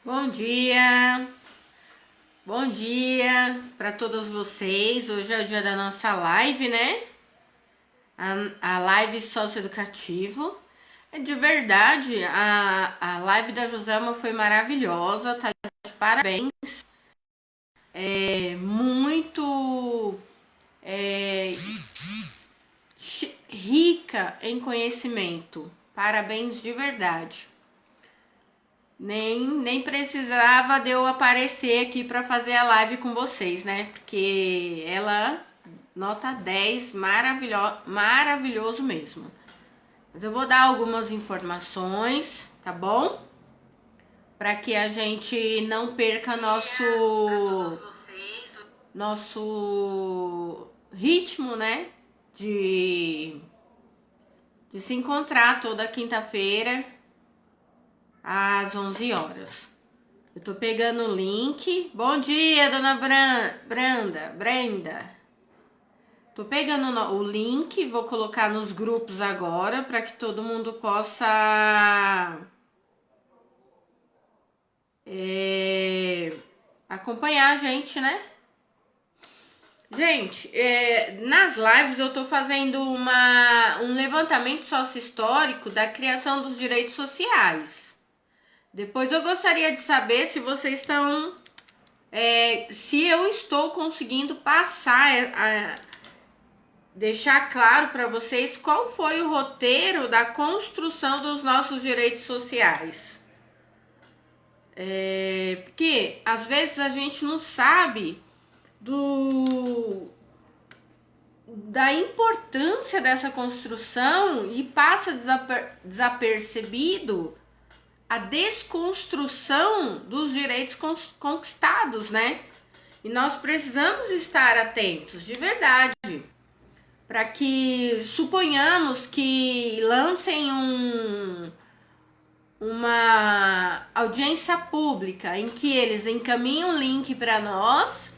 Bom dia para todos vocês. Hoje é o dia da nossa live, né? A live socioeducativo. De verdade, a live da Joselma foi maravilhosa, tá de parabéns. Muito rica em conhecimento. Parabéns de verdade. Nem precisava de eu aparecer aqui para fazer a live com vocês, né? Porque ela nota 10, maravilhoso mesmo. Mas eu vou dar algumas informações, tá bom? Para que a gente não perca nosso ritmo, né? De se encontrar toda quinta-feira às 11 horas. Eu tô pegando o link. Bom dia, dona Brenda. Tô pegando o link, vou colocar nos grupos agora para que todo mundo possa acompanhar a gente, né? Gente, nas lives eu tô fazendo um levantamento sócio-histórico da criação dos direitos sociais. Depois eu gostaria de saber se vocês estão... se eu estou conseguindo passar... deixar claro para vocês qual foi o roteiro da construção dos nossos direitos sociais. Porque às vezes a gente não sabe da importância dessa construção e passa desapercebido a desconstrução dos direitos conquistados, né? E nós precisamos estar atentos, de verdade, para que suponhamos que lancem uma audiência pública em que eles encaminham o link para nós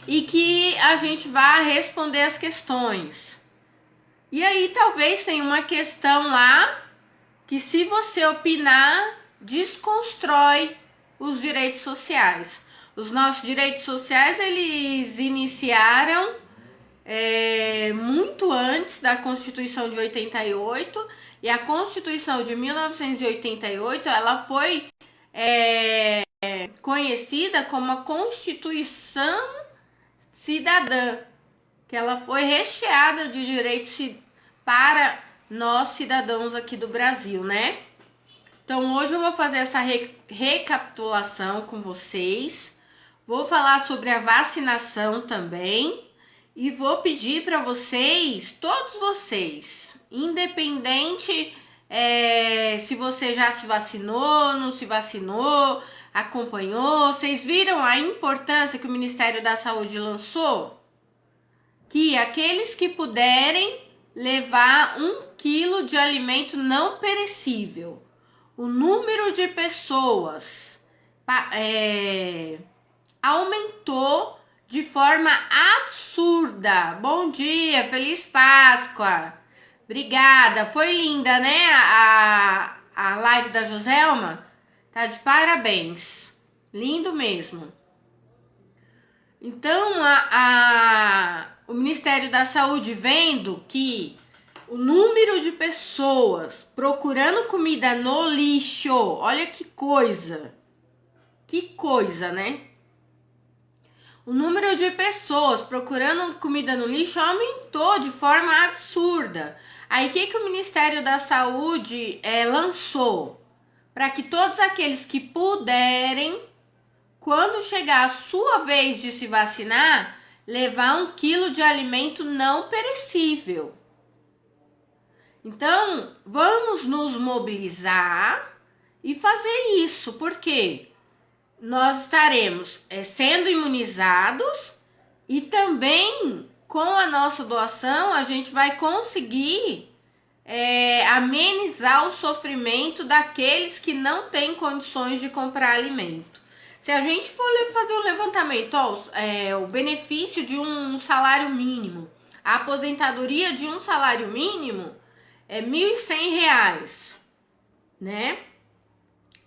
e que a gente vá responder as questões. E aí talvez tenha uma questão lá que, se você opinar, desconstrói os direitos sociais. Os nossos direitos sociais, eles iniciaram muito antes da Constituição de 88, e a Constituição de 1988 ela foi conhecida como a Constituição Cidadã, que ela foi recheada de direitos para nós cidadãos aqui do Brasil, né? Então hoje eu vou fazer essa recapitulação com vocês, vou falar sobre a vacinação também, e vou pedir para vocês, todos vocês, independente se você já se vacinou, não se vacinou, acompanhou, vocês viram a importância que o Ministério da Saúde lançou? Que aqueles que puderem levar 1 quilo de alimento não perecível. O número de pessoas aumentou de forma absurda. Bom dia, feliz Páscoa. Obrigada, foi linda, né? A live da Joselma tá de parabéns. Lindo mesmo. Então, o Ministério da Saúde, vendo que o número de pessoas procurando comida no lixo, olha que coisa, né? O número de pessoas procurando comida no lixo aumentou de forma absurda. Aí o que o Ministério da Saúde lançou? Para que todos aqueles que puderem, quando chegar a sua vez de se vacinar, levar 1 quilo de alimento não perecível. Então, vamos nos mobilizar e fazer isso, porque nós estaremos sendo imunizados, e também com a nossa doação a gente vai conseguir amenizar o sofrimento daqueles que não têm condições de comprar alimento. Se a gente for fazer um levantamento, o benefício de um salário mínimo, a aposentadoria de um salário mínimo é R$ 1.100, né?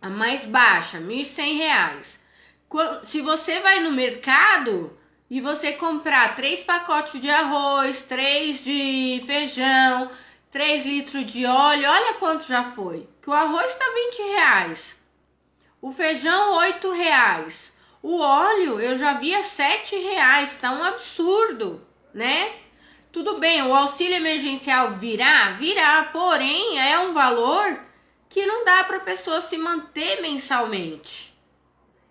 a mais baixa, R$ 1.100. Se você vai no mercado e você comprar 3 pacotes de arroz, 3 de feijão, 3 litros de óleo, olha quanto já foi. Que o arroz tá R$ 20, o feijão R$ 8, o óleo eu já vi R$ 7, tá um absurdo, né? Tudo bem, o auxílio emergencial virá, porém é um valor que não dá para a pessoa se manter mensalmente.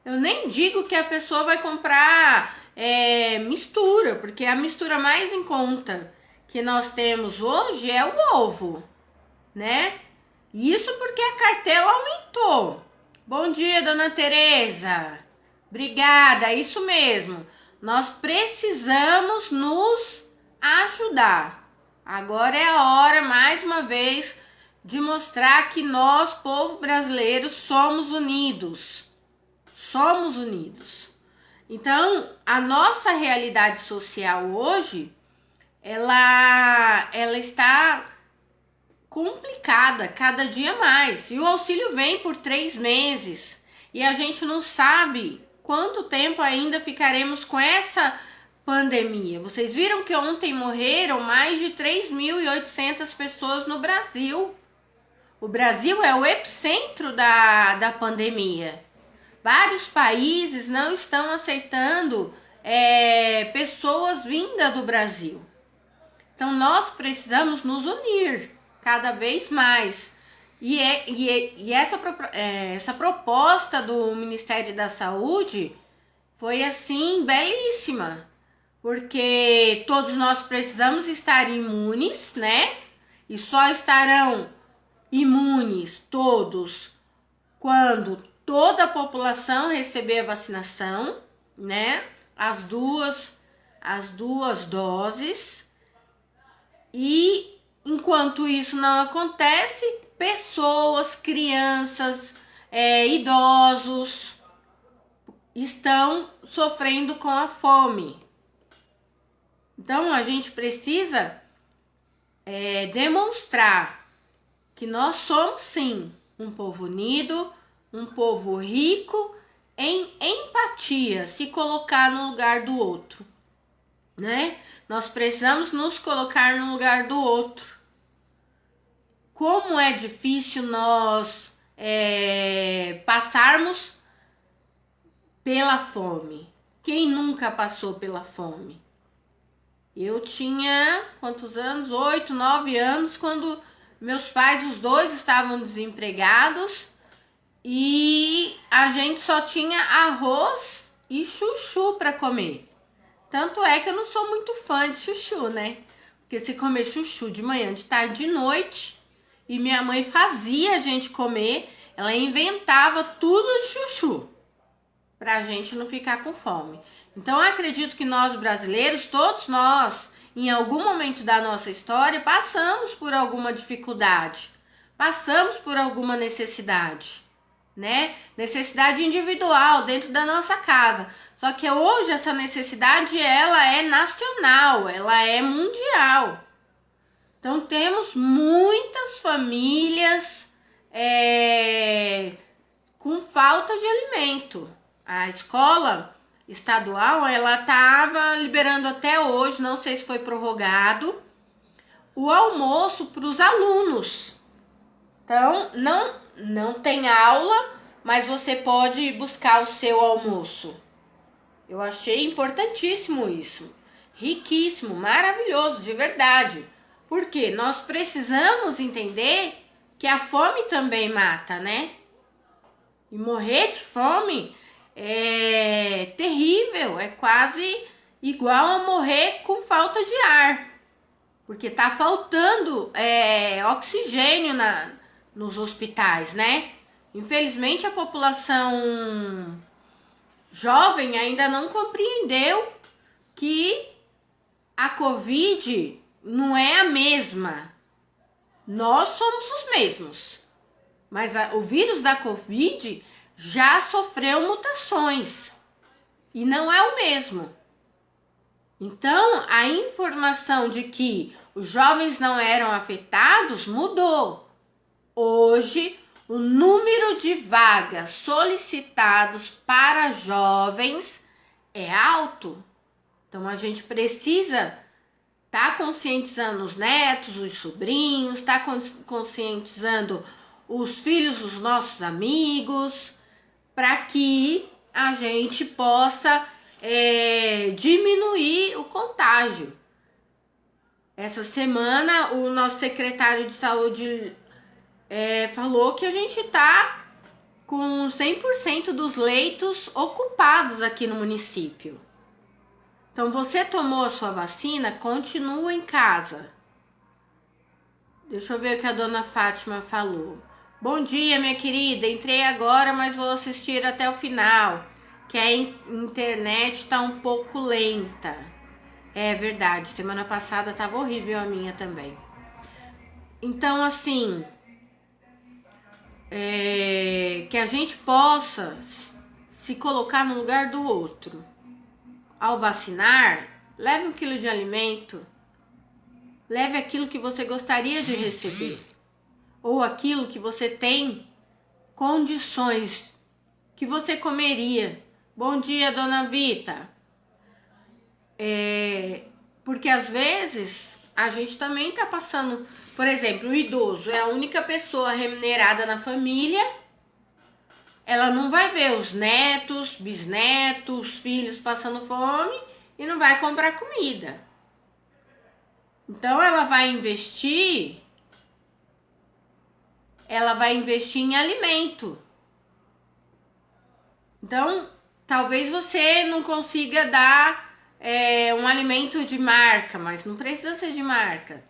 Eu nem digo que a pessoa vai comprar mistura, porque a mistura mais em conta que nós temos hoje é o ovo, né? Isso porque a cartela aumentou. Bom dia, dona Tereza. Obrigada, isso mesmo. Nós precisamos nos ajudar. Agora é a hora, mais uma vez, de mostrar que nós, povo brasileiro, somos unidos. Somos unidos. Então, a nossa realidade social hoje, ela está complicada cada dia mais. E o auxílio vem por 3 meses. E a gente não sabe quanto tempo ainda ficaremos com essa pandemia. Vocês viram que ontem morreram mais de 3.800 pessoas no Brasil. O Brasil é o epicentro da pandemia. Vários países não estão aceitando pessoas vindas do Brasil. Então, nós precisamos nos unir cada vez mais. E essa proposta do Ministério da Saúde foi, assim, belíssima. Porque todos nós precisamos estar imunes, né? E só estarão imunes todos quando toda a população receber a vacinação, né? As duas doses. E enquanto isso não acontece, pessoas, crianças, idosos estão sofrendo com a fome. Então a gente precisa demonstrar que nós somos sim um povo unido, um povo rico em empatia, se colocar no lugar do outro, né? Nós precisamos nos colocar no lugar do outro. Como é difícil nós passarmos pela fome. Quem nunca passou pela fome? Eu tinha quantos anos? 8, 9 anos, quando meus pais, os dois, estavam desempregados e a gente só tinha arroz e chuchu para comer. Tanto é que eu não sou muito fã de chuchu, né? Porque se comer chuchu de manhã, de tarde, de noite, e minha mãe fazia a gente comer, ela inventava tudo de chuchu pra gente não ficar com fome. Então, eu acredito que nós brasileiros, todos nós, em algum momento da nossa história, passamos por alguma dificuldade, passamos por alguma necessidade, né? Necessidade individual dentro da nossa casa. Só que hoje essa necessidade, ela é nacional, ela é mundial. Então, temos muitas famílias com falta de alimento. A escola estadual, ela estava liberando até hoje, não sei se foi prorrogado, o almoço para os alunos. Então, não tem aula, mas você pode buscar o seu almoço. Eu achei importantíssimo isso. Riquíssimo, maravilhoso, de verdade. Porque nós precisamos entender que a fome também mata, né? E morrer de fome é terrível, é quase igual a morrer com falta de ar. Porque tá faltando oxigênio nos hospitais, né? Infelizmente a população jovem ainda não compreendeu que a Covid não é a mesma. Nós somos os mesmos. Mas o vírus da Covid já sofreu mutações. E não é o mesmo. Então, a informação de que os jovens não eram afetados mudou. Hoje, o número de vagas solicitados para jovens é alto. Então, a gente precisa estar conscientizando os netos, os sobrinhos, estar conscientizando os filhos dos nossos amigos, para que a gente possa diminuir o contágio. Essa semana, o nosso secretário de saúde falou que a gente está com 100% dos leitos ocupados aqui no município. Então, você tomou a sua vacina, continua em casa. Deixa eu ver o que a dona Fátima falou. Bom dia, minha querida. Entrei agora, mas vou assistir até o final, que a internet está um pouco lenta. É verdade, semana passada estava horrível a minha também. Então, assim, que a gente possa se colocar no lugar do outro. Ao vacinar, leve 1 quilo de alimento, leve aquilo que você gostaria de receber, ou aquilo que você tem condições, que você comeria. Bom dia, dona Vita. Porque às vezes a gente também tá passando, por exemplo, o idoso é a única pessoa remunerada na família. Ela não vai ver os netos, bisnetos, filhos passando fome e não vai comprar comida. Então ela vai investir em alimento. Então, talvez você não consiga dar um alimento de marca, mas não precisa ser de marca.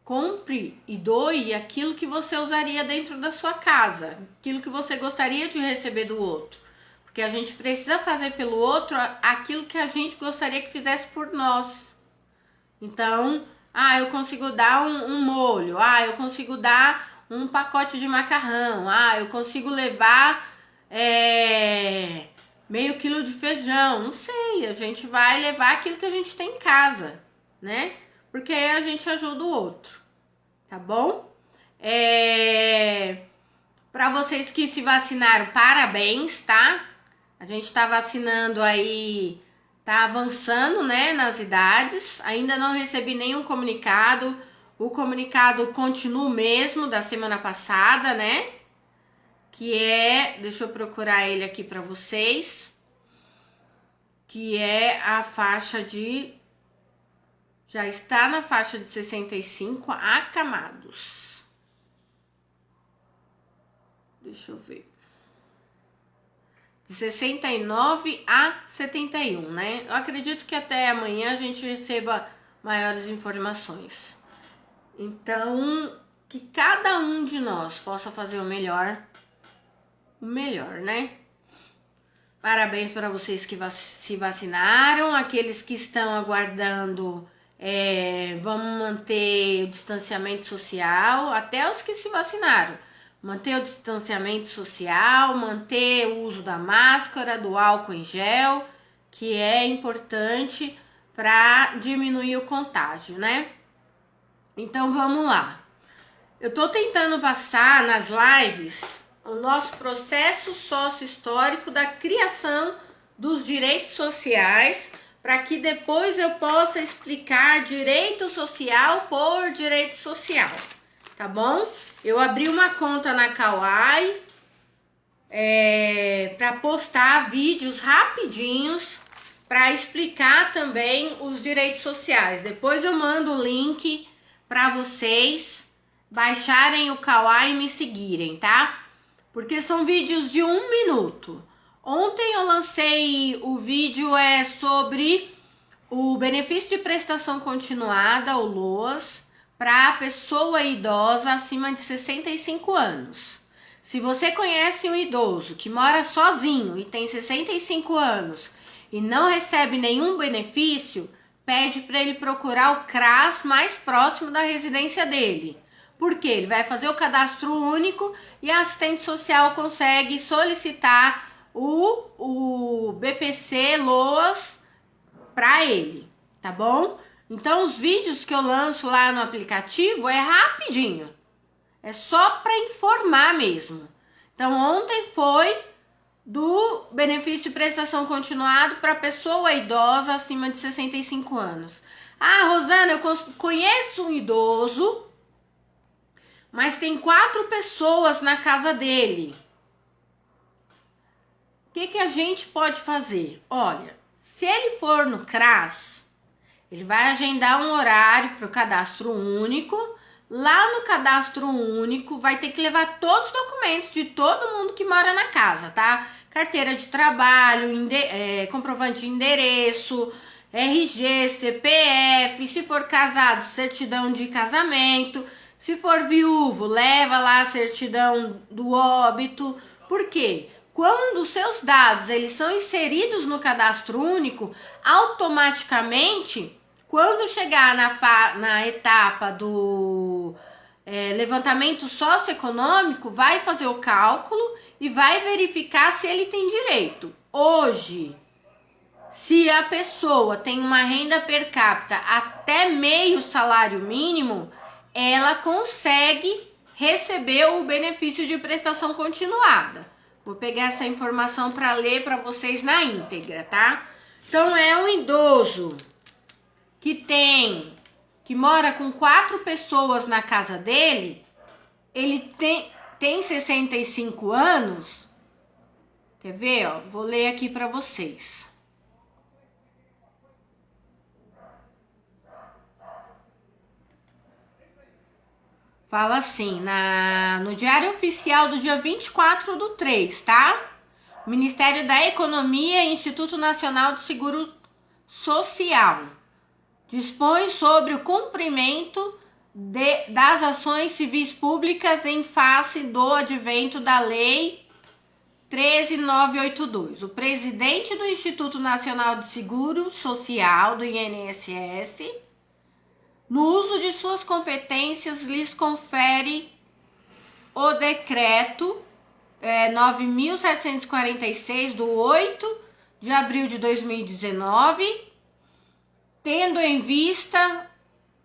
Compre e doe aquilo que você usaria dentro da sua casa, aquilo que você gostaria de receber do outro. Porque a gente precisa fazer pelo outro aquilo que a gente gostaria que fizesse por nós. Então, eu consigo dar um molho, eu consigo dar um pacote de macarrão, eu consigo levar meio quilo de feijão, não sei, a gente vai levar aquilo que a gente tem em casa, né? Porque aí a gente ajuda o outro, tá bom? Para vocês que se vacinaram, parabéns, tá? A gente tá vacinando aí, tá avançando, né, nas idades. Ainda não recebi nenhum comunicado. O comunicado continua o mesmo da semana passada, né? Que deixa eu procurar ele aqui para vocês. Que é a faixa de... Já está na faixa de 65 acamados. Deixa eu ver. De 69 a 71, né? Eu acredito que até amanhã a gente receba maiores informações. Então, que cada um de nós possa fazer o melhor, né? Parabéns para vocês que se vacinaram, aqueles que estão aguardando... vamos manter o distanciamento social, até os que se vacinaram. Manter o distanciamento social, manter o uso da máscara, do álcool em gel, que é importante para diminuir o contágio, né? Então vamos lá. Eu tô tentando passar nas lives o nosso processo sócio-histórico da criação dos direitos sociais, para que depois eu possa explicar direito social por direito social, tá bom? Eu abri uma conta na Kawaii para postar vídeos rapidinhos para explicar também os direitos sociais. Depois eu mando o link para vocês baixarem o Kawaii e me seguirem, tá? Porque são vídeos de 1 minuto. Ontem eu lancei o vídeo sobre o benefício de prestação continuada, o LOAS, para a pessoa idosa acima de 65 anos. Se você conhece um idoso que mora sozinho e tem 65 anos e não recebe nenhum benefício, pede para ele procurar o CRAS mais próximo da residência dele. Porque ele vai fazer o cadastro único e a assistente social consegue solicitar o BPC LOAS para ele, tá bom? Então, os vídeos que eu lanço lá no aplicativo é rapidinho. É só para informar mesmo. Então, ontem foi do benefício de prestação continuado para pessoa idosa acima de 65 anos. Ah, Rosana, eu conheço um idoso, mas tem 4 pessoas na casa dele. O que a gente pode fazer? Olha, se ele for no CRAS, ele vai agendar um horário para o cadastro único. Lá no cadastro único vai ter que levar todos os documentos de todo mundo que mora na casa, tá? Carteira de trabalho, comprovante de endereço, RG, CPF, se for casado, certidão de casamento, se for viúvo, leva lá a certidão do óbito. Por quê? Quando os seus dados eles são inseridos no cadastro único, automaticamente, quando chegar na etapa do levantamento socioeconômico, vai fazer o cálculo e vai verificar se ele tem direito. Hoje, se a pessoa tem uma renda per capita até meio salário mínimo, ela consegue receber o benefício de prestação continuada. Vou pegar essa informação para ler para vocês na íntegra, tá? Então, é um idoso que mora com 4 pessoas na casa dele, ele tem 65 anos. Quer ver, ó? Vou ler aqui para vocês. Fala assim, no Diário Oficial do dia 24/3, tá? Ministério da Economia e Instituto Nacional do Seguro Social dispõe sobre o cumprimento das ações civis públicas em face do advento da Lei 13.982. O presidente do Instituto Nacional de Seguro Social, do INSS, no uso de suas competências, lhes confere o decreto 9.746, do 8 de abril de 2019, tendo em vista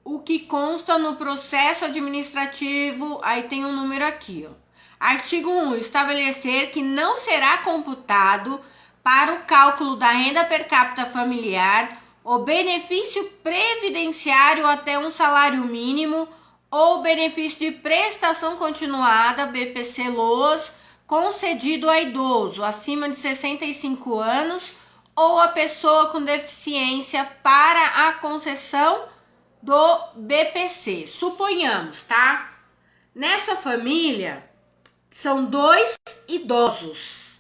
o que consta no processo administrativo, aí tem um número aqui, ó. Artigo 1, estabelecer que não será computado para o cálculo da renda per capita familiar o benefício previdenciário até um salário mínimo ou benefício de prestação continuada, BPC-LOAS, concedido a idoso acima de 65 anos ou a pessoa com deficiência para a concessão do BPC. Suponhamos, tá? Nessa família, são 2 idosos.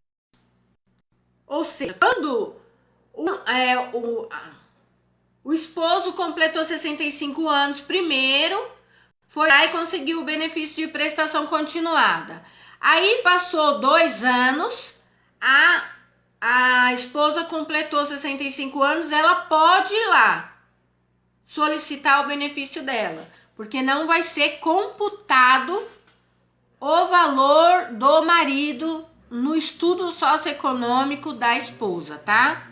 Ou seja, quando o esposo completou 65 anos primeiro, foi lá e conseguiu o benefício de prestação continuada. Aí passou 2 anos, a esposa completou 65 anos, ela pode ir lá solicitar o benefício dela, porque não vai ser computado o valor do marido no estudo socioeconômico da esposa, tá?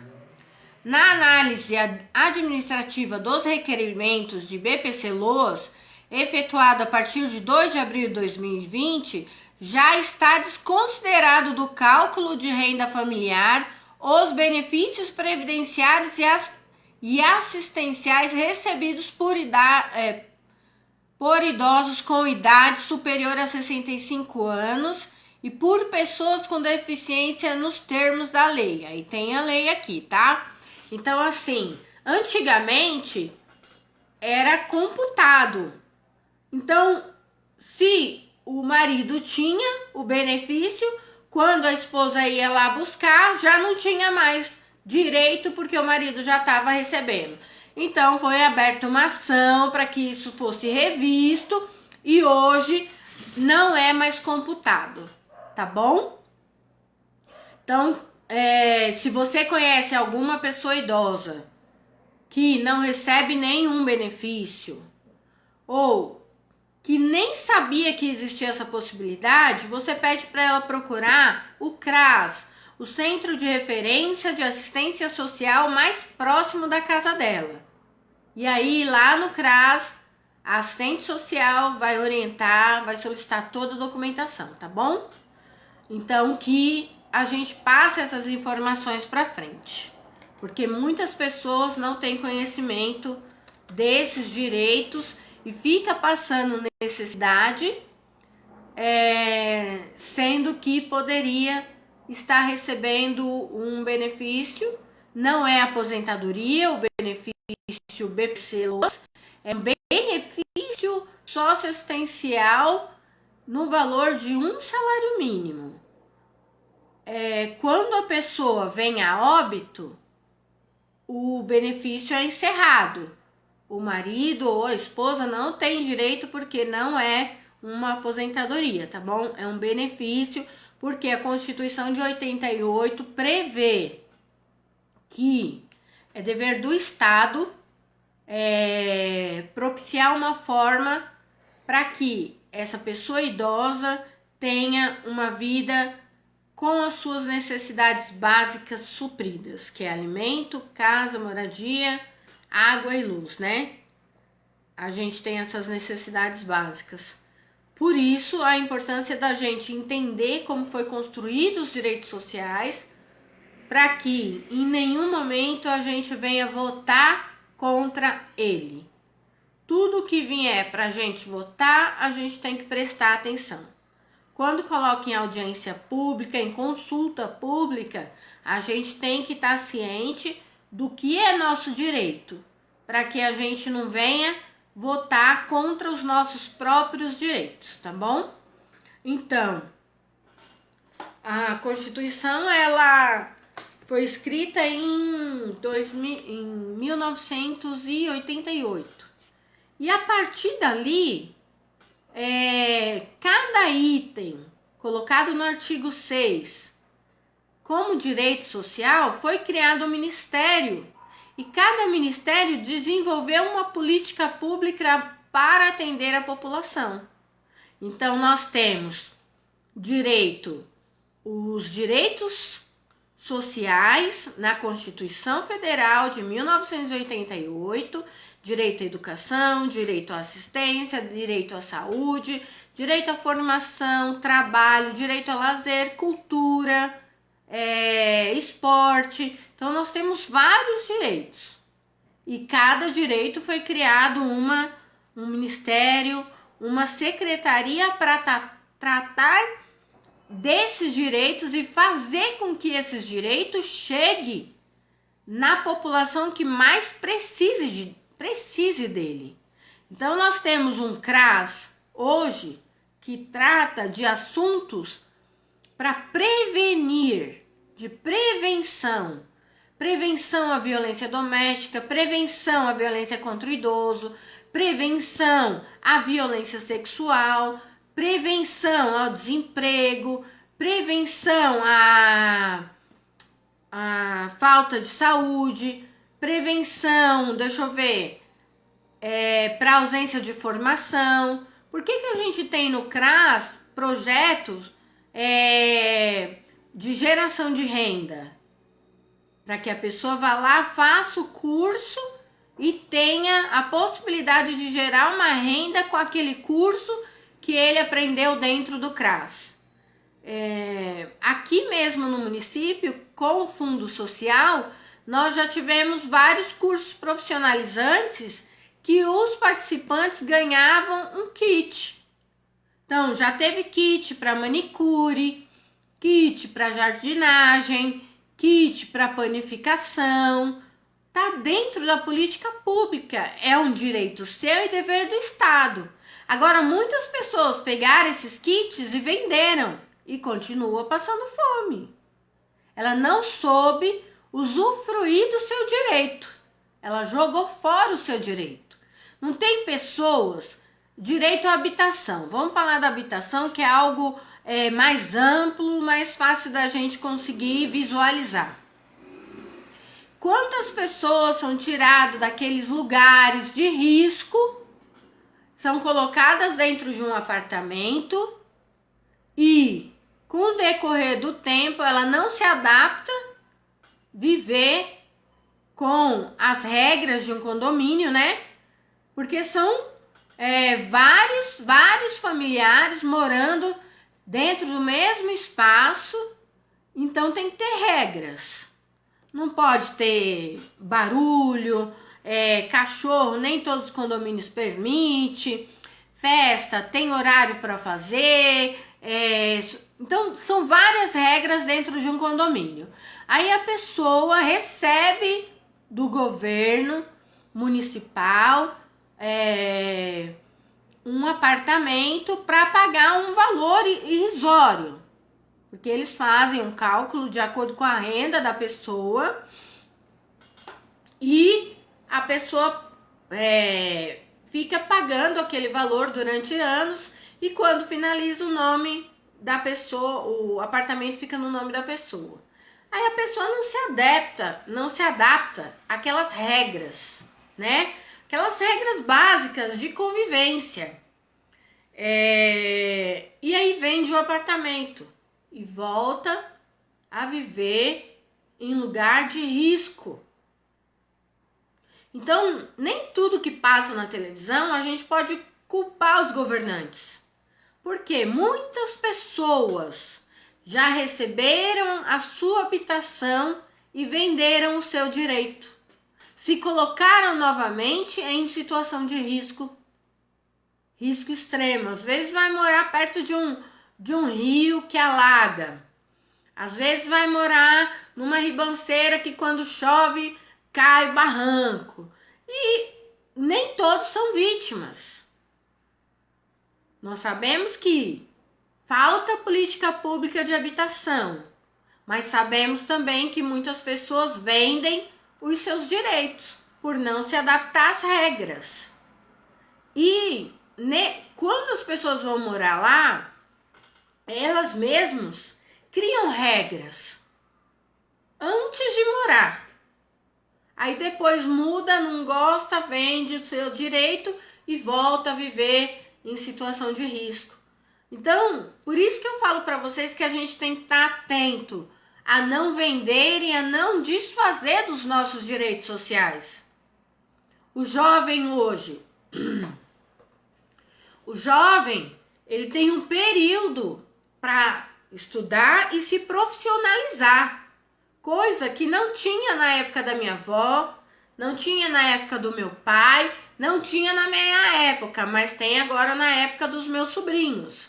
Na análise administrativa dos requerimentos de BPC-LOAS, efetuado a partir de 2 de abril de 2020, já está desconsiderado do cálculo de renda familiar os benefícios previdenciários e assistenciais recebidos por idosos com idade superior a 65 anos e por pessoas com deficiência nos termos da lei. Aí tem a lei aqui, tá? Então, assim, antigamente era computado. Então, se o marido tinha o benefício, quando a esposa ia lá buscar, já não tinha mais direito, porque o marido já estava recebendo. Então, foi aberta uma ação para que isso fosse revisto e hoje não é mais computado, tá bom? Então, se você conhece alguma pessoa idosa que não recebe nenhum benefício ou que nem sabia que existia essa possibilidade, você pede para ela procurar o CRAS, o Centro de Referência de Assistência Social mais próximo da casa dela. E aí, lá no CRAS, A assistente social vai orientar, vai solicitar toda a documentação, tá bom? Então, que a gente passe essas informações para frente, porque muitas pessoas não têm conhecimento desses direitos e fica passando necessidade, sendo que poderia estar recebendo um benefício. Não é aposentadoria, o benefício BPC-LOAS, é um benefício socioassistencial no valor de um salário mínimo. Quando a pessoa vem a óbito, o benefício é encerrado. O marido ou a esposa não tem direito porque não é uma aposentadoria, tá bom? É um benefício porque a Constituição de 88 prevê que é dever do Estado propiciar uma forma para que essa pessoa idosa tenha uma vida com as suas necessidades básicas supridas, que é alimento, casa, moradia, água e luz, né? A gente tem essas necessidades básicas. Por isso, a importância da gente entender como foi construídos os direitos sociais, para que em nenhum momento a gente venha votar contra ele. Tudo que vier para a gente votar, a gente tem que prestar atenção. Quando coloca em audiência pública, em consulta pública, a gente tem que estar ciente do que é nosso direito, para que a gente não venha votar contra os nossos próprios direitos, tá bom? Então, a Constituição, ela foi escrita em 1988. E a partir dali, cada item colocado no artigo 6 como direito social, foi criado um ministério. E cada ministério desenvolveu uma política pública para atender a população. Então, nós temos os direitos sociais na Constituição Federal de 1988, direito à educação, direito à assistência, direito à saúde, direito à formação, trabalho, direito a lazer, cultura, esporte. Então, nós temos vários direitos. E cada direito foi criado um ministério, uma secretaria para tratar desses direitos e fazer com que esses direitos cheguem na população que mais precise dele. Então, nós temos um CRAS hoje que trata de assuntos para prevenir, de prevenção à violência doméstica, prevenção à violência contra o idoso, prevenção à violência sexual, prevenção ao desemprego, prevenção à falta de saúde, prevenção, para ausência de formação. Por que a gente tem no CRAS projetos de geração de renda? Para que a pessoa vá lá, faça o curso e tenha a possibilidade de gerar uma renda com aquele curso que ele aprendeu dentro do CRAS. Aqui mesmo no município, com o Fundo Social, nós já tivemos vários cursos profissionalizantes que os participantes ganhavam um kit. Então, já teve kit para manicure, kit para jardinagem, kit para panificação. Tá dentro da política pública, é um direito seu e dever do Estado. Agora, muitas pessoas pegaram esses kits e venderam e continua passando fome. Ela não soube usufruir do seu direito. Ela jogou fora o seu direito. Não tem pessoas... Direito à habitação. Vamos falar da habitação, que é algo mais amplo, mais fácil da gente conseguir visualizar. Quantas pessoas são tiradas daqueles lugares de risco, são colocadas dentro de um apartamento e, com o decorrer do tempo, ela não se adapta a viver com as regras de um condomínio, né? Porque são vários familiares morando dentro do mesmo espaço, então tem que ter regras. Não pode ter barulho, cachorro, nem todos os condomínios permite, festa tem horário para fazer, então são várias regras dentro de um condomínio. Aí a pessoa recebe do governo municipal um apartamento para pagar um valor irrisório, porque eles fazem um cálculo de acordo com a renda da pessoa e a pessoa fica pagando aquele valor durante anos e quando finaliza o nome da pessoa, o apartamento fica no nome da pessoa. Aí a pessoa não se adapta àquelas regras, né? Aquelas regras básicas de convivência. E aí vende o apartamento e volta a viver em lugar de risco. Então, nem tudo que passa na televisão a gente pode culpar os governantes. Porque muitas pessoas já receberam a sua habitação e venderam o seu direito. Se colocaram novamente em situação de risco extremo. Às vezes vai morar perto de um rio que alaga. Às vezes vai morar numa ribanceira que quando chove cai barranco. E nem todos são vítimas. Nós sabemos que falta política pública de habitação, mas sabemos também que muitas pessoas vendem os seus direitos por não se adaptar às regras. E quando as pessoas vão morar lá, elas mesmas criam regras antes de morar. Aí depois muda, não gosta, vende o seu direito e volta a viver em situação de risco. Então, por isso que eu falo para vocês que a gente tem que estar atento a não vender e a não desfazer dos nossos direitos sociais. O jovem hoje, ele tem um período para estudar e se profissionalizar. Coisa que não tinha na época da minha avó, não tinha na época do meu pai, não tinha na minha época, mas tem agora na época dos meus sobrinhos.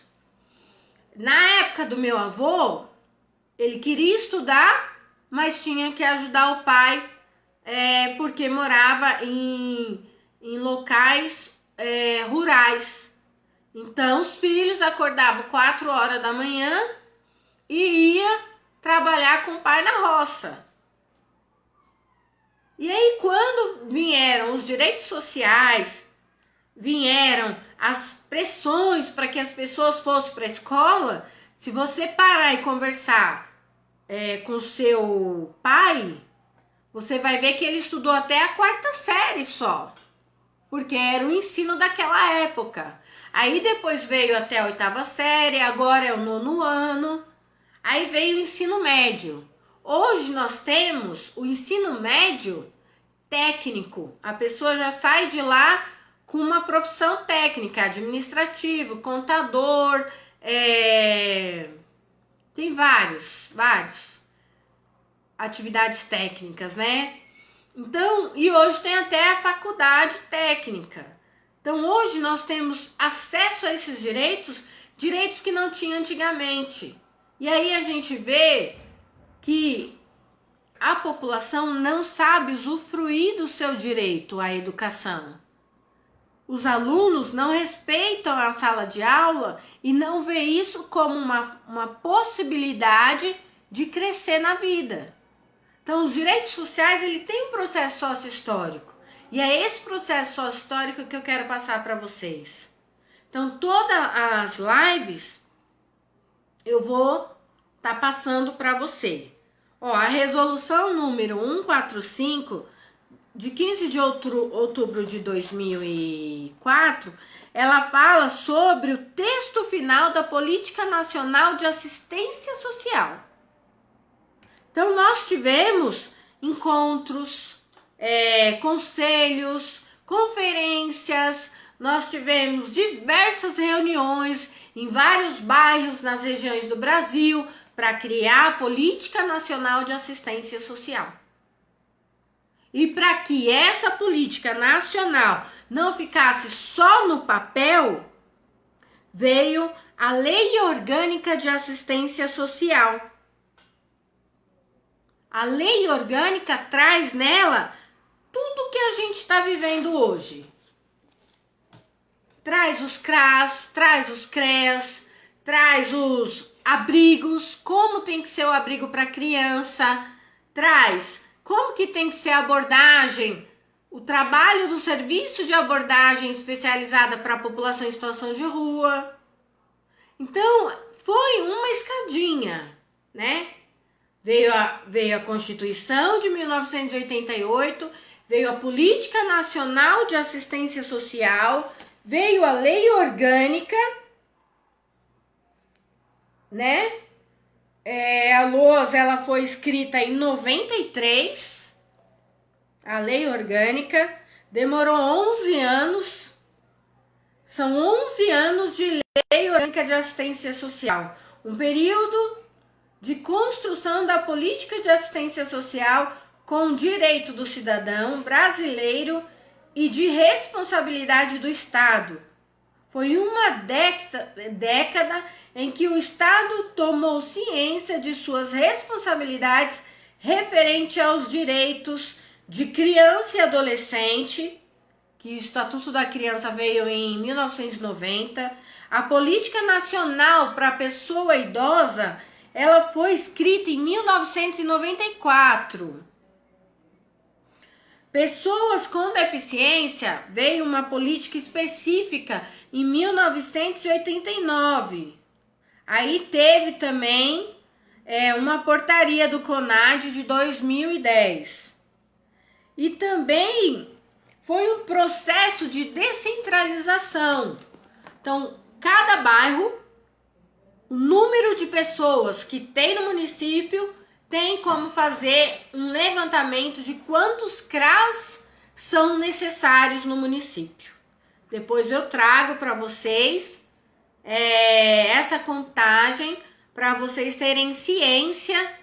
Na época do meu avô, ele queria estudar, mas tinha que ajudar o pai, porque morava em locais rurais. Então, os filhos acordavam 4 horas da manhã e ia trabalhar com o pai na roça. E aí, quando vieram os direitos sociais, vieram as pressões para que as pessoas fossem para a escola, se você parar e conversar com seu pai, você vai ver que ele estudou até a 4ª série só, porque era o ensino daquela época. Aí depois veio até a 8ª série, agora é o 9º ano. Aí veio o ensino médio. Hoje nós temos o ensino médio técnico. A pessoa já sai de lá com uma profissão técnica, administrativo, contador, tem vários atividades técnicas, né? Então, e hoje tem até a faculdade técnica. Então, hoje nós temos acesso a esses direitos que não tinha antigamente. E aí a gente vê que a população não sabe usufruir do seu direito à educação. Os alunos não respeitam a sala de aula e não vê isso como uma possibilidade de crescer na vida. Então, os direitos sociais, ele tem um processo sócio-histórico. E é esse processo sócio-histórico que eu quero passar para vocês. Então, todas as lives eu vou estar passando para você. A resolução número 145, de 15 de outubro de 2004, ela fala sobre o texto final da Política Nacional de Assistência Social. Então, nós tivemos encontros, conselhos, conferências, nós tivemos diversas reuniões em vários bairros nas regiões do Brasil para criar a Política Nacional de Assistência Social. E para que essa política nacional não ficasse só no papel, veio a Lei Orgânica de Assistência Social. A Lei Orgânica traz nela tudo que a gente está vivendo hoje. Traz os CRAS, traz os CREAS, traz os abrigos, como tem que ser o abrigo para criança, traz como que tem que ser a abordagem, o trabalho do serviço de abordagem especializada para a população em situação de rua. Então, foi uma escadinha, né? Veio a Constituição de 1988, veio a Política Nacional de Assistência Social, veio a Lei Orgânica, né? A LOAS, ela foi escrita em 93, a Lei Orgânica, demorou 11 anos, são 11 anos de Lei Orgânica de Assistência Social, um período de construção da política de assistência social com o direito do cidadão brasileiro e de responsabilidade do Estado. Foi uma década em que o Estado tomou ciência de suas responsabilidades referente aos direitos de criança e adolescente, que o Estatuto da Criança veio em 1990. A Política Nacional para a Pessoa Idosa, ela foi escrita em 1994. Pessoas com deficiência, veio uma política específica em 1989. Aí teve também uma portaria do CONAD de 2010. E também foi um processo de descentralização. Então, cada bairro, o número de pessoas que tem no município, tem como fazer um levantamento de quantos CRAS são necessários no município. Depois eu trago para vocês essa contagem para vocês terem ciência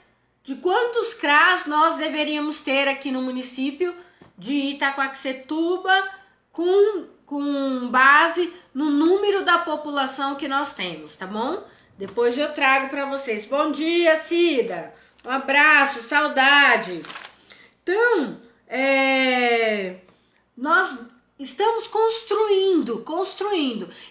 de quantos CRAS nós deveríamos ter aqui no município de Itaquaquecetuba com base no número da população que nós temos, tá bom? Depois eu trago para vocês. Bom dia, Cida! Um abraço, saudade! Então, nós estamos construindo.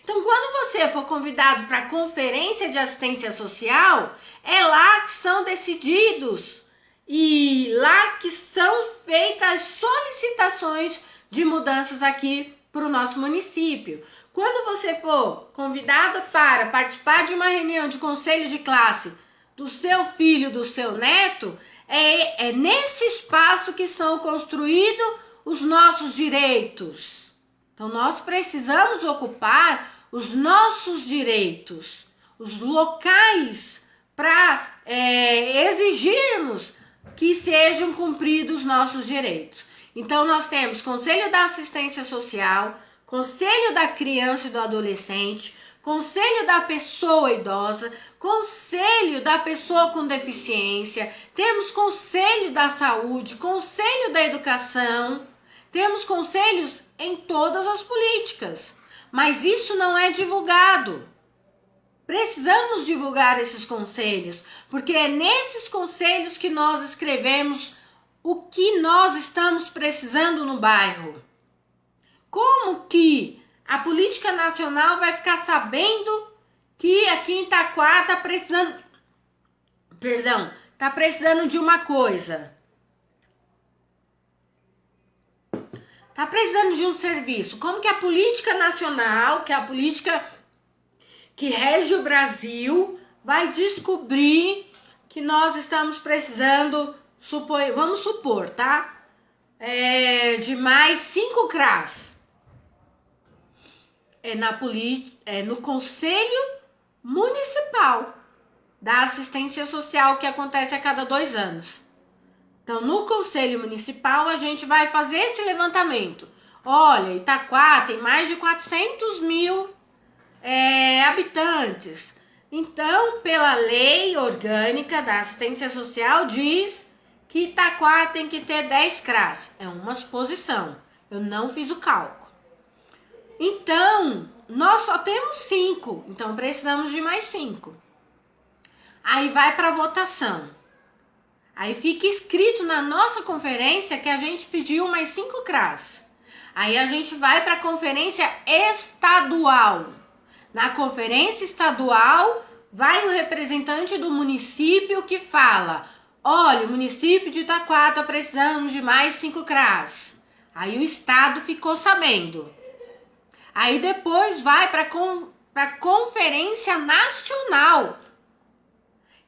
Então, quando você for convidado para a Conferência de Assistência Social, é lá que são decididos e lá que são feitas as solicitações de mudanças aqui para o nosso município. Quando você for convidado para participar de uma reunião de conselho de classe do seu filho, do seu neto, é nesse espaço que são construídos os nossos direitos. Então, nós precisamos ocupar os nossos direitos, os locais para exigirmos que sejam cumpridos os nossos direitos. Então, nós temos Conselho da Assistência Social, Conselho da Criança e do Adolescente, Conselho da Pessoa Idosa, Conselho da Pessoa com Deficiência, temos Conselho da Saúde, Conselho da Educação, temos conselhos em todas as políticas, mas isso não é divulgado. Precisamos divulgar esses conselhos, porque é nesses conselhos que nós escrevemos o que nós estamos precisando no bairro. Como que a política nacional vai ficar sabendo que aqui em Itaquá está precisando de uma coisa? Está precisando de um serviço. Como que a política nacional, que é a política que rege o Brasil, vai descobrir que nós estamos precisando, vamos supor, tá? De mais 5 CRAS. No Conselho Municipal da Assistência Social, que acontece a cada 2 anos. Então, no Conselho Municipal, a gente vai fazer esse levantamento. olha, Itaquá tem mais de 400 mil habitantes. Então, pela lei orgânica da assistência social, diz que Itaquá tem que ter 10 CRAs. É uma suposição. Eu não fiz o cálculo. Então, nós só temos 5. Então, precisamos de mais 5. Aí vai para votação. Aí fica escrito na nossa conferência que a gente pediu mais 5 CRAs. Aí a gente vai para a conferência estadual. Na conferência estadual, vai o representante do município que fala: olha, o município de Itaquá está precisando de mais 5 CRAs. Aí o estado ficou sabendo. Aí depois vai para a conferência nacional.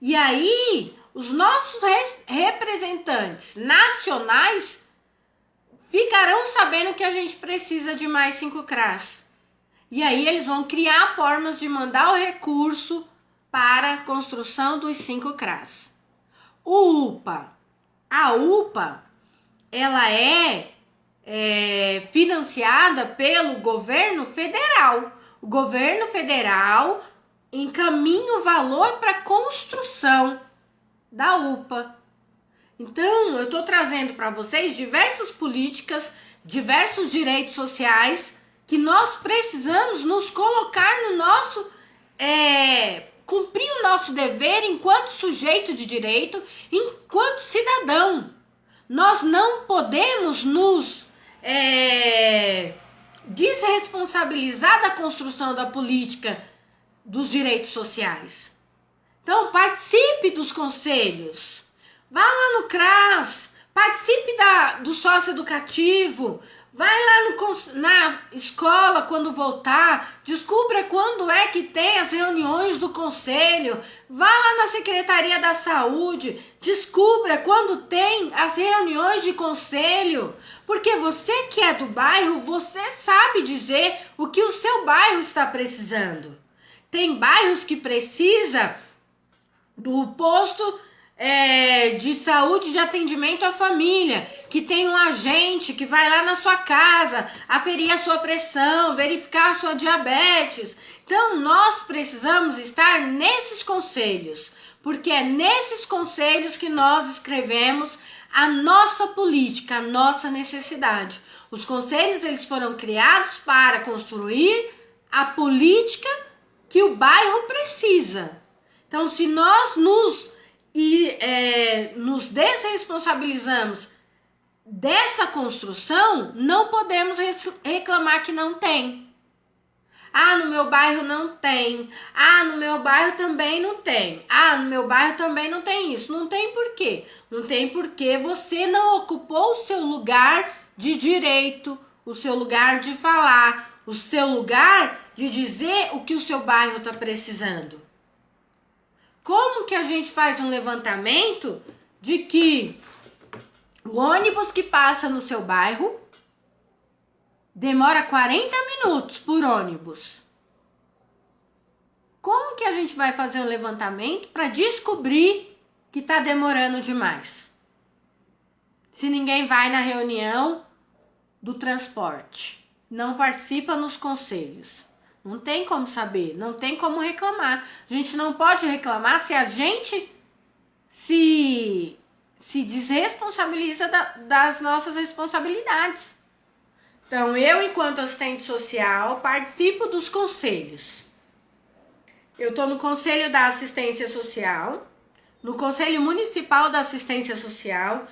E aí, os nossos representantes nacionais ficarão sabendo que a gente precisa de mais 5 CRAs. E aí eles vão criar formas de mandar o recurso para a construção dos 5 CRAs. O UPA. A UPA, ela é financiada pelo governo federal. O governo federal encaminha o valor para a construção da UPA. Então, eu estou trazendo para vocês diversas políticas, diversos direitos sociais que nós precisamos nos colocar no nosso... cumprir o nosso dever enquanto sujeito de direito, enquanto cidadão. Nós não podemos nos desresponsabilizar da construção da política dos direitos sociais. Então, participe dos conselhos. Vá lá no CRAS, participe do sócio educativo, vai lá na escola quando voltar, descubra quando é que tem as reuniões do conselho, vá lá na Secretaria da Saúde, descubra quando tem as reuniões de conselho, porque você que é do bairro, você sabe dizer o que o seu bairro está precisando. Tem bairros que precisa do posto de saúde de atendimento à família, que tem um agente que vai lá na sua casa aferir a sua pressão, verificar a sua diabetes. Então, nós precisamos estar nesses conselhos, porque é nesses conselhos que nós escrevemos a nossa política, a nossa necessidade. Os conselhos, eles foram criados para construir a política que o bairro precisa. Então, se nós nos desresponsabilizamos dessa construção, não podemos reclamar que não tem. Ah, no meu bairro não tem. Ah, no meu bairro também não tem. Ah, no meu bairro também não tem isso. Não tem por quê? Não tem porque você não ocupou o seu lugar de direito, o seu lugar de falar, o seu lugar de dizer o que o seu bairro está precisando. Como que a gente faz um levantamento de que o ônibus que passa no seu bairro demora 40 minutos por ônibus? Como que a gente vai fazer um levantamento para descobrir que está demorando demais? Se ninguém vai na reunião do transporte, não participa nos conselhos. Não tem como saber, não tem como reclamar. A gente não pode reclamar se a gente se desresponsabiliza das nossas responsabilidades. Então, eu, enquanto assistente social, participo dos conselhos. Eu estou no Conselho da Assistência Social, no Conselho Municipal da Assistência Social.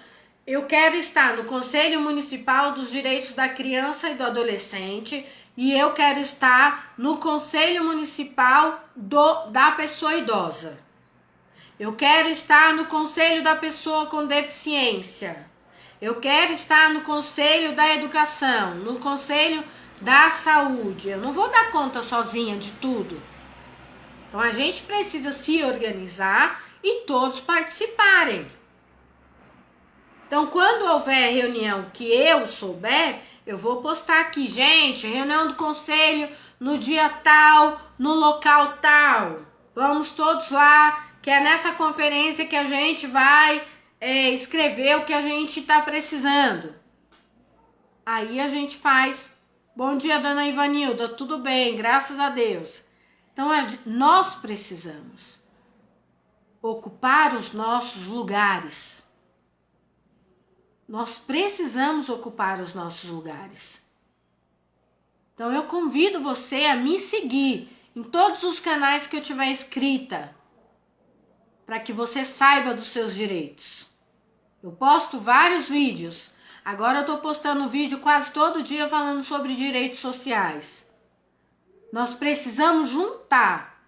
Eu quero estar no Conselho Municipal dos Direitos da Criança e do Adolescente. E eu quero estar no Conselho Municipal da Pessoa Idosa. Eu quero estar no Conselho da Pessoa com Deficiência. Eu quero estar no Conselho da Educação, no Conselho da Saúde. Eu não vou dar conta sozinha de tudo. Então, a gente precisa se organizar e todos participarem. Então, quando houver reunião que eu souber, eu vou postar aqui, gente, reunião do conselho no dia tal, no local tal. Vamos todos lá, que é nessa conferência que a gente vai escrever o que a gente está precisando. Aí a gente faz. Bom dia, dona Ivanilda, tudo bem, graças a Deus. Então, nós precisamos ocupar os nossos lugares. Nós precisamos ocupar os nossos lugares. Então, eu convido você a me seguir em todos os canais que eu tiver inscrita, para que você saiba dos seus direitos. Eu posto vários vídeos. Agora eu estou postando vídeo quase todo dia falando sobre direitos sociais. Nós precisamos juntar,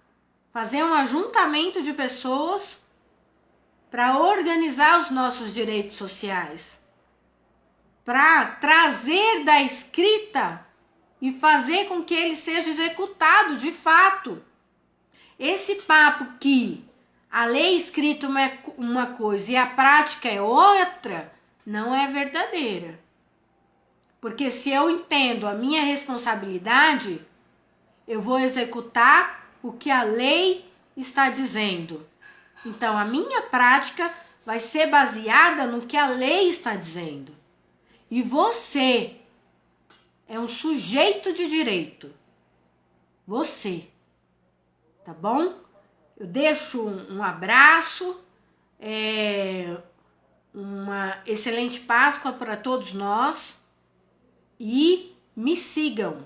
fazer um ajuntamento de pessoas para organizar os nossos direitos sociais, para trazer da escrita e fazer com que ele seja executado de fato. Esse papo que a lei escrita é uma coisa e a prática é outra, não é verdadeira. Porque se eu entendo a minha responsabilidade, eu vou executar o que a lei está dizendo. Então, a minha prática vai ser baseada no que a lei está dizendo. E você é um sujeito de direito. Você. Tá bom? Eu deixo um abraço, uma excelente Páscoa para todos nós e me sigam.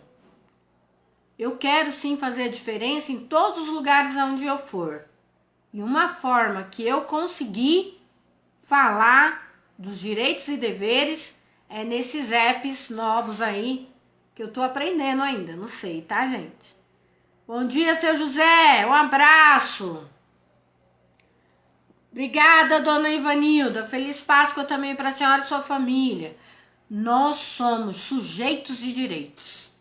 Eu quero sim fazer a diferença em todos os lugares onde eu for. E uma forma que eu consegui falar dos direitos e deveres é nesses apps novos aí que eu tô aprendendo ainda, não sei, tá, gente? Bom dia, seu José, um abraço. Obrigada, dona Ivanilda. Feliz Páscoa também para a senhora e sua família. Nós somos sujeitos de direitos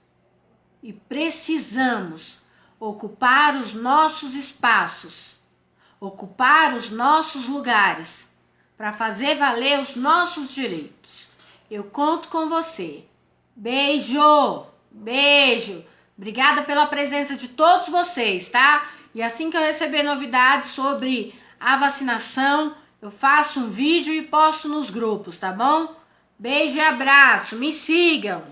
e precisamos ocupar os nossos espaços, ocupar os nossos lugares para fazer valer os nossos direitos. Eu conto com você. Beijo, beijo. Obrigada pela presença de todos vocês, tá? E assim que eu receber novidades sobre a vacinação, eu faço um vídeo e posto nos grupos, tá bom? Beijo e abraço, me sigam!